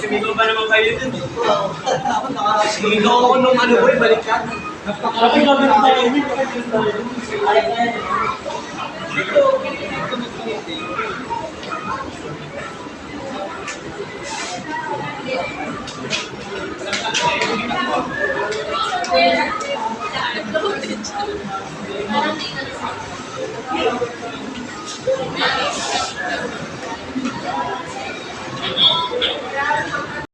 Sumigaw ba naman kayo dun? Sumigaw ako nung ano boy, baliktad. Bakit gabi na tayo? Alam na yan. Parang